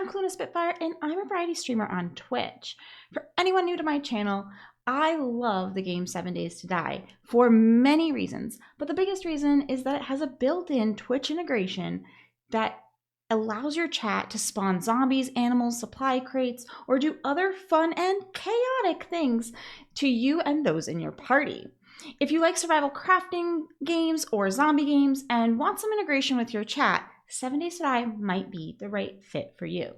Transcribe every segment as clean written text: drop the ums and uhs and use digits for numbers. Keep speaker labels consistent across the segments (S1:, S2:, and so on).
S1: I'm Cluna Spitfire, and I'm a variety streamer on Twitch. For anyone new to my channel, I love the game 7 Days to Die for many reasons, but the biggest reason is that it has a built-in Twitch integration that allows your chat to spawn zombies, animals, supply crates, or do other fun and chaotic things to you and those in your party. If you like survival crafting games or zombie games and want some integration with your chat, 7 Days to Die might be the right fit for you.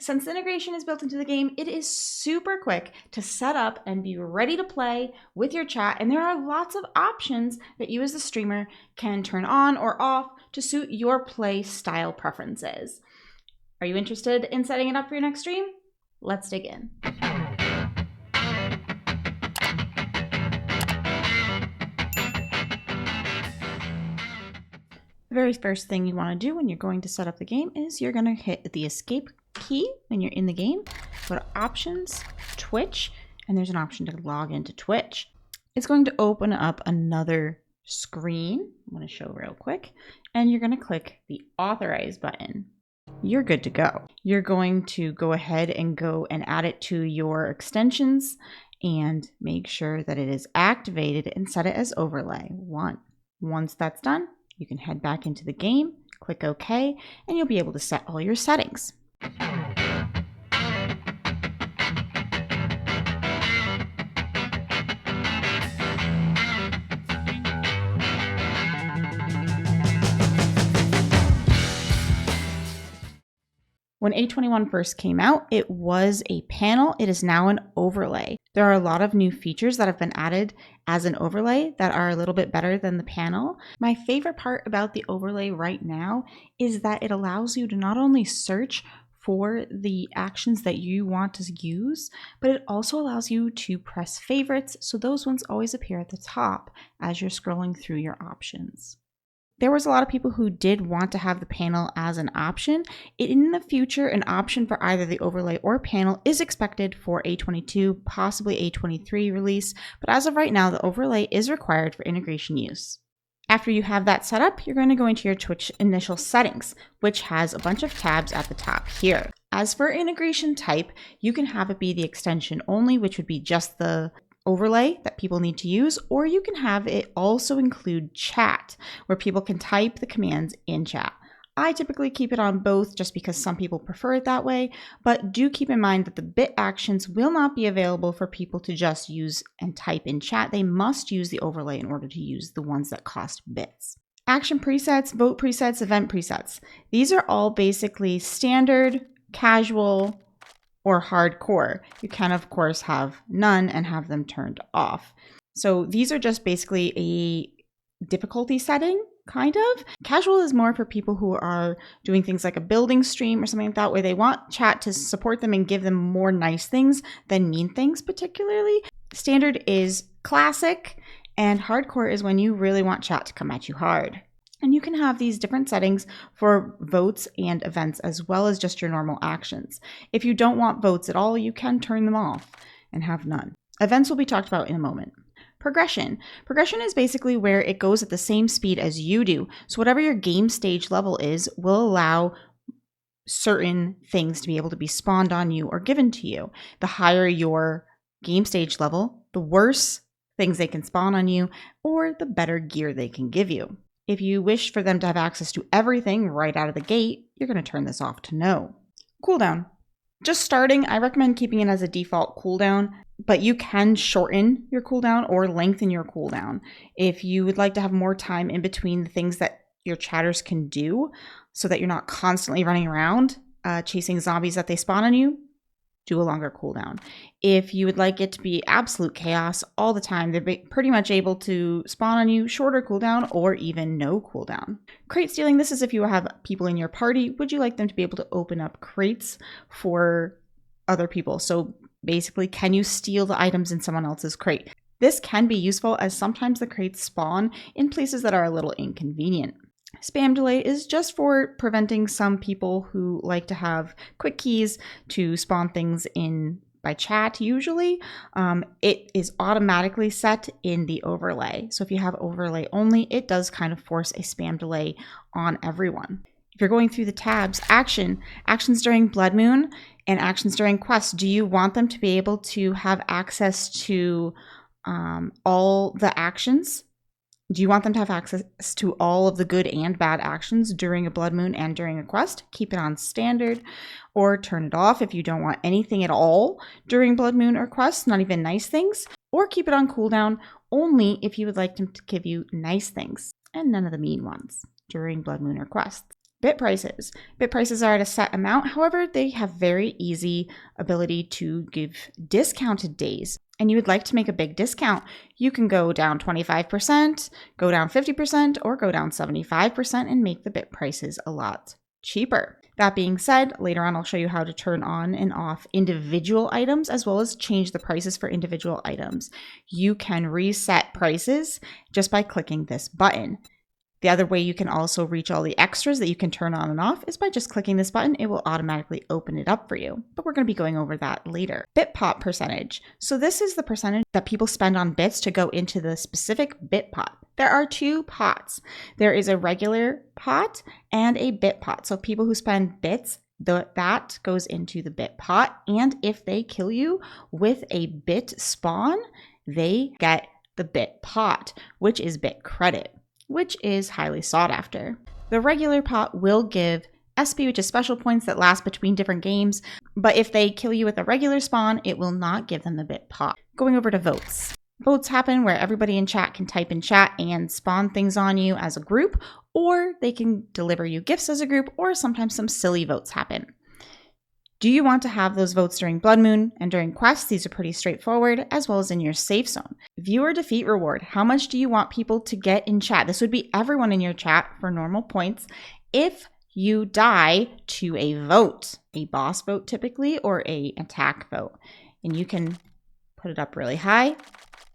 S1: Since the integration is built into the game, it is super quick to set up and be ready to play with your chat, and there are lots of options that you as the streamer can turn on or off to suit your play style preferences. Are you interested in setting it up for your next stream? Let's dig in. The very first thing you want to do when you're going to set up the game is you're going to hit the escape key when you're in the game. Go to Options, Twitch, and there's an option to log into Twitch. It's going to open up another screen. I'm going to show real quick, and you're going to click the Authorize button. You're good to go. You're going to go ahead and add it to your extensions and make sure that it is activated and set it as Overlay 1. Once that's done, you can head back into the game, click OK, and you'll be able to set all your settings. When A21 first came out, it was a panel. It is now an overlay. There are a lot of new features that have been added as an overlay that are a little bit better than the panel. My favorite part about the overlay right now is that it allows you to not only search for the actions that you want to use, but it also allows you to press favorites, so those ones always appear at the top as you're scrolling through your options. There was a lot of people who did want to have the panel as an option. In the future, an option for either the overlay or panel is expected for A22, possibly A23 release, but as of right now, the overlay is required for integration use. After you have that set up, you're going to go into your Twitch initial settings, which has a bunch of tabs at the top here. As for integration type, you can have it be the extension only, which would be just the overlay that people need to use, or you can have it also include chat, where people can type the commands in chat. I typically keep it on both just because some people prefer it that way, but do keep in mind that the bit actions will not be available for people to just use and type in chat. They must use the overlay in order to use the ones that cost bits. Action presets, vote presets, event presets. These are all basically standard, casual, or hardcore. You can, of course, have none and have them turned off. So these are just basically a difficulty setting, kind of. Casual is more for people who are doing things like a building stream or something like that, where they want chat to support them and give them more nice things than mean things particularly. Standard is classic, and hardcore is when you really want chat to come at you hard. And you can have these different settings for votes and events, as well as just your normal actions. If you don't want votes at all, you can turn them off and have none. Events will be talked about in a moment. Progression. Progression is basically where it goes at the same speed as you do. So whatever your game stage level is will allow certain things to be able to be spawned on you or given to you. The higher your game stage level, the worse things they can spawn on you, or the better gear they can give you. If you wish for them to have access to everything right out of the gate, you're going to turn this off to no. Cooldown. Just starting, I recommend keeping it as a default cooldown, but you can shorten your cooldown or lengthen your cooldown. If you would like to have more time in between the things that your chatters can do so that you're not constantly running around chasing zombies that they spawn on you, do a longer cooldown. If you would like it to be absolute chaos all the time, they're pretty much able to spawn on you, shorter cooldown or even no cooldown. Crate stealing, this is if you have people in your party, would you like them to be able to open up crates for other people? So basically, can you steal the items in someone else's crate? This can be useful as sometimes the crates spawn in places that are a little inconvenient. Spam delay is just for preventing some people who like to have quick keys to spawn things in by chat usually. It is automatically set in the overlay. So if you have overlay only, it does kind of force a spam delay on everyone. If you're going through the tabs, actions during Blood Moon and actions during Quest, do you want them to be able to have access to all the actions? Do you want them to have access to all of the good and bad actions during a Blood Moon and during a Quest? Keep it on standard or turn it off if you don't want anything at all during Blood Moon or Quest, not even nice things, or keep it on cooldown only if you would like them to give you nice things and none of the mean ones during Blood Moon or Quest. Bit prices. Bit prices are at a set amount. However, they have very easy ability to give discounted days. And you would like to make a big discount, you can go down 25%, go down 50%, or go down 75% and make the bit prices a lot cheaper. That being said, later on I'll show you how to turn on and off individual items as well as change the prices for individual items. You can reset prices just by clicking this button. The other way you can also reach all the extras that you can turn on and off is by just clicking this button. It will automatically open it up for you, but we're going to be going over that later. Bit pot percentage. So this is the percentage that people spend on bits to go into the specific bit pot. There are two pots. There is a regular pot and a bit pot. So people who spend bits, that goes into the bit pot. And if they kill you with a bit spawn, they get the bit pot, which is bit credit, which is highly sought after. The regular pot will give SP, which is special points that last between different games, but if they kill you with a regular spawn, it will not give them the bit pot. Going over to votes. Votes happen where everybody in chat can type in chat and spawn things on you as a group, or they can deliver you gifts as a group, or sometimes some silly votes happen. Do you want to have those votes during Blood Moon and during Quests? These are pretty straightforward, as well as in your safe zone. Viewer defeat reward. How much do you want people to get in chat? This would be everyone in your chat for normal points. If you die to a vote, a boss vote typically, or a attack vote, and you can put it up really high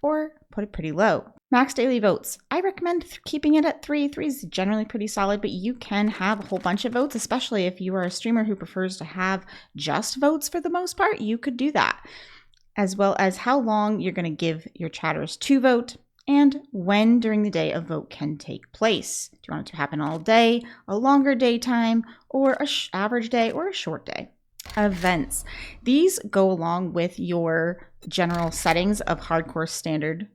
S1: or put it pretty low. Max daily votes. I recommend keeping it at 3. 3 is generally pretty solid, but you can have a whole bunch of votes, especially if you are a streamer who prefers to have just votes for the most part. You could do that, as well as how long you're going to give your chatters to vote and when during the day a vote can take place. Do you want it to happen all day, a longer daytime, or a average day, or a short day? Events. These go along with your general settings of hardcore, standard,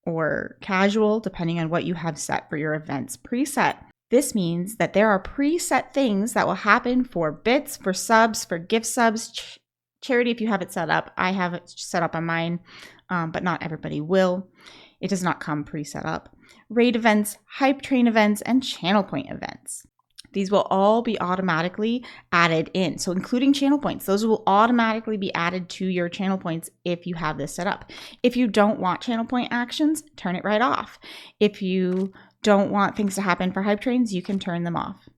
S1: or casual, depending on what you have set for your events preset. This means that there are preset things that will happen for bits, for subs, for gift subs, charity if you have it set up. I have it set up on mine, but not everybody will. It does not come preset up. Raid events, hype train events, and channel point events. These will all be automatically added in. So including channel points, those will automatically be added to your channel points if you have this set up. If you don't want channel point actions, turn it right off. If you don't want things to happen for hype trains, you can turn them off.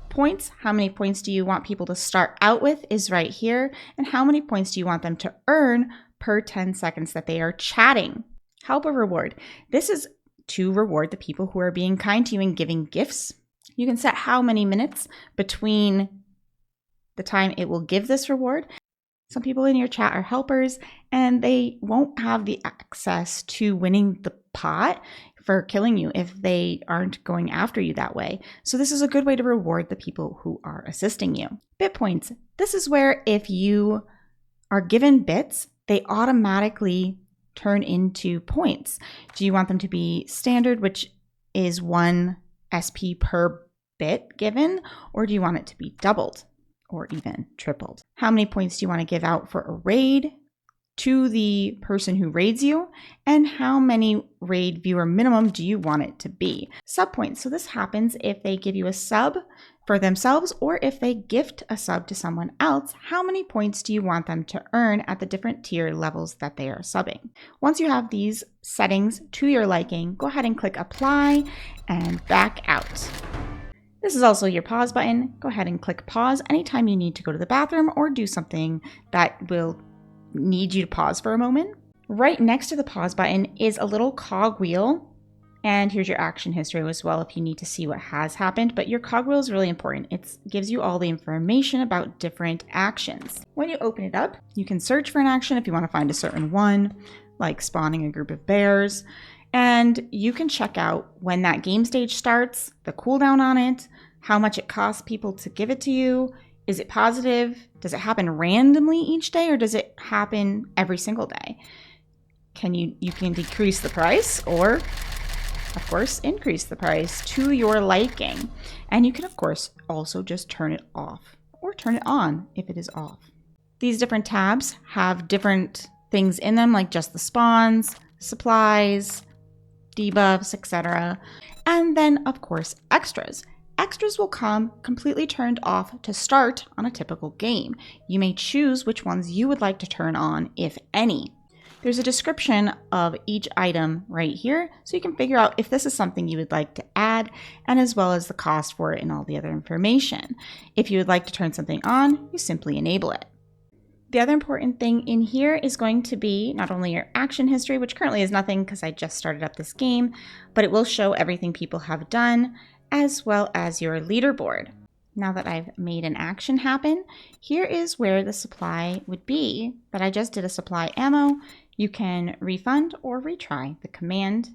S1: Points, how many points do you want people to start out with is right here. And how many points do you want them to earn per 10 seconds that they are chatting? Helper reward. This is to reward the people who are being kind to you and giving gifts. You can set how many minutes between the time it will give this reward. Some people in your chat are helpers and they won't have the access to winning the pot for killing you if they aren't going after you that way. So this is a good way to reward the people who are assisting you. Bit points. This is where if you are given bits, they automatically turn into points. Do you want them to be standard, which is 1 SP per bit given, or do you want it to be doubled or even tripled? How many points do you want to give out for a raid to the person who raids you? And how many raid viewer minimum do you want it to be? Sub points. So this happens if they give you a sub for themselves or if they gift a sub to someone else. How many points do you want them to earn at the different tier levels that they are subbing? Once you have these settings to your liking, go ahead and click apply and back out. This is also your pause button. Go ahead and click pause anytime you need to go to the bathroom or do something that will need you to pause for a moment. Right next to the pause button is a little cogwheel. And here's your action history as well if you need to see what has happened. But your cogwheel is really important. It gives you all the information about different actions. When you open it up, you can search for an action if you want to find a certain one, like spawning a group of bears. And you can check out when that game stage starts, the cooldown on it, how much it costs people to give it to you. Is it positive? Does it happen randomly each day, or does it happen every single day? You can decrease the price, or of course increase the price to your liking. And you can of course also just turn it off or turn it on if it is off. These different tabs have different things in them, like just the spawns, supplies, debuffs, etc. And then of course extras. Extras will come completely turned off to start on a typical game. You may choose which ones you would like to turn on, if any. There's a description of each item right here, so you can figure out if this is something you would like to add, and as well as the cost for it and all the other information. If you would like to turn something on, you simply enable it. The other important thing in here is going to be not only your action history, which currently is nothing because I just started up this game, but it will show everything people have done, as well as your leaderboard. Now that I've made an action happen, here is where the supply would be that I just did a supply ammo. You can refund or retry the command.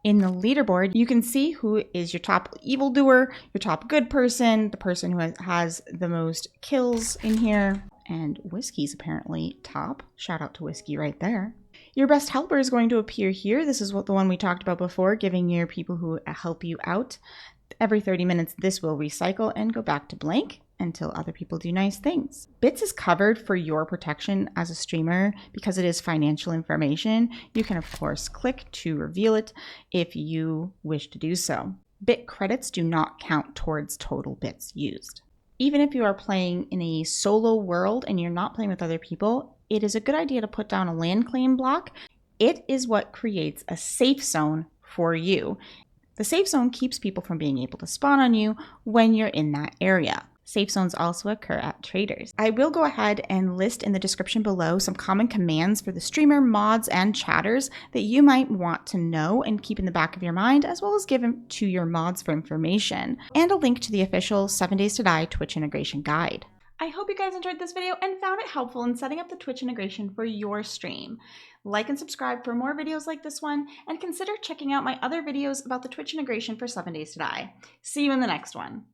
S1: In the leaderboard, you can see who is your top evildoer, your top good person, the person who has the most kills in here. And Whiskey's apparently top. Shout out to Whiskey right there. Your best helper is going to appear here. This is the one we talked about before, giving your people who help you out. Every 30 minutes, this will recycle and go back to blank until other people do nice things. Bits is covered for your protection as a streamer because it is financial information. You can, of course, click to reveal it if you wish to do so. Bit credits do not count towards total bits used. Even if you are playing in a solo world and you're not playing with other people, it is a good idea to put down a land claim block. It is what creates a safe zone for you. The safe zone keeps people from being able to spawn on you when you're in that area. Safe zones also occur at traders. I will go ahead and list in the description below some common commands for the streamer, mods, and chatters that you might want to know and keep in the back of your mind, as well as give them to your mods for information, and a link to the official 7 Days to Die Twitch integration guide. I hope you guys enjoyed this video and found it helpful in setting up the Twitch integration for your stream. Like and subscribe for more videos like this one, and consider checking out my other videos about the Twitch integration for 7 Days to Die. See you in the next one.